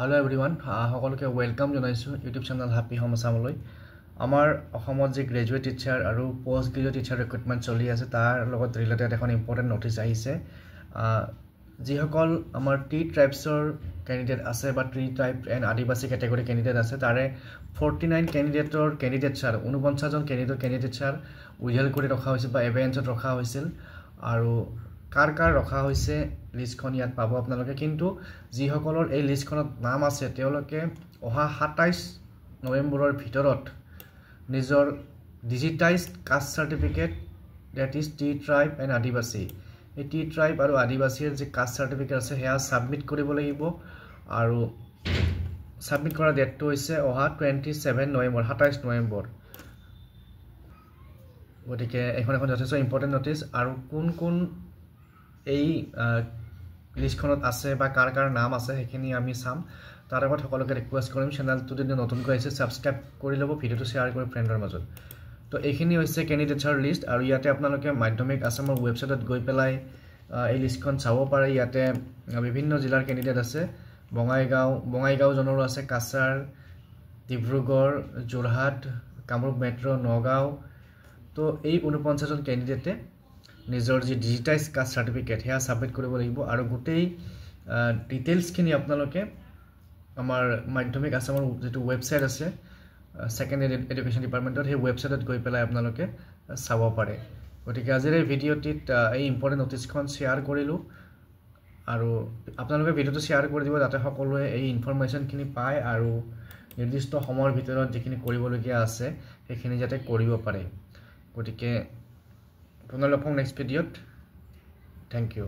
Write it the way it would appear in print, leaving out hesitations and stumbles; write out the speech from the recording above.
Hello everyone, সকলোকে welcome জনাইছো YouTube channel happy home আসামলৈ আমাৰ অসমত যে গ্ৰেজুৱেট টিচাৰ আৰু পোষ্ট গ্ৰেজুৱেট টিচাৰ ৰিক্ৰুটমেন্ট চলি আছে তাৰ লগত ৰিলেটেড এখন ইম্পৰ্টেন্ট নোটিছ আহিছে যিসকল আমাৰ টি ট্ৰাইবছৰ ক্যান্ডিডেট আছে বা টি ট্ৰাইব এণ্ড আদিবাসী ক্যাটেগৰী ক্যান্ডিডেট আছে তাৰে 49 ক্যান্ডিডেটছৰ 49 জন ক্যান্ডিডেটছৰ উইল কৰি ৰখা হৈছে বা এভেঞ্চত ৰখা হৈছিল আৰু কাৰ ৰখা হৈছে লিষ্টখন ইয়াত পাব আপোনালোকে কিন্তু যিসকলৰ এই লিষ্টখনত নাম আছে তেওঁলোকে অহা 27 নৱেম্বৰৰ ভিতৰত নিজৰ digitised caste certificate that is T tribe and আদিবাসী এই টি ট্ৰাইব আৰু আদিবাসীৰ যে কাষ্ট সাৰ্টিফিকেট আছে হেয়া সাবমিট কৰিব লাগিব আৰু সাবমিট কৰা ডেটটো হৈছে অহা 27 নৱেম্বৰ 27 নৱেম্বৰ গতিকে এখন যথেষ্ট ইম্পৰ্টেন্ট নোটিছ আৰু কোন এই লিষ্টখনত আছে বা কাৰ নাম আছে হেখিনি আমি চাম তাৰ আগত সকলোকে ৰিকুৱেষ্ট কৰিম চেনেলটো যদি নতুনকৈ আছে সাবস্ক্ৰাইব কৰি ল'ব ভিডিওটো শেয়াৰ কৰি ফ্ৰেণ্ডৰ মাজত তো এইখিনি হৈছে ক্যান্ডিডেটছৰ লিষ্ট আৰু ইয়াতে আপোনালোকে মাধ্যমিক আসামৰ ৱেবছাইটত গৈ পেলাই এই লিষ্টখন চাব পাৰে ইয়াতে বিভিন্ন জিলাৰ ক্যান্ডিডেট আছে বঙাইগাঁও জনৰো আছে কাছাৰ ডিব্ৰুগড় যোৰহাট কামৰূপ মেট্ৰ নগাঁও তো এই 49 জন ক্যান্ডিডেটে নিজৰ যে ডিজিটাইজ কাষ্ট সাৰ্টিফিকেট হেয়া সাবমিট কৰিব লাগিব আৰু গোটেই ডিটেইলছখিনি আপোনালোকে আমাৰ মাধ্যমিক আসামৰ যেটো ৱেবছাইট আছে সেকেন্ডাৰী এডুকেশ্যন ডিপাৰ্টমেন্টৰ সেই ৱেবছাইটত গৈ পেলাই আপোনালোকে চাব পাৰে গতিকে আজিৰ এই ভিডিওটিত এই ইম্পৰ্টেন্ট নোটিছখন শেয়াৰ কৰিলো আৰু আপোনালোকে ভিডিওটো শেয়াৰ কৰি দিব যাতে সকলোৱে এই ইনফৰমেশনখিনি পায় আৰু নিৰ্দিষ্ট সময়ৰ ভিতৰত যিখিনি কৰিবলগীয়া আছে সেইখিনি যাতে কৰিব পাৰে গতিকে পুনৰ লগ পাম নেক্সট ভিডিওত থ্যাংক ইউ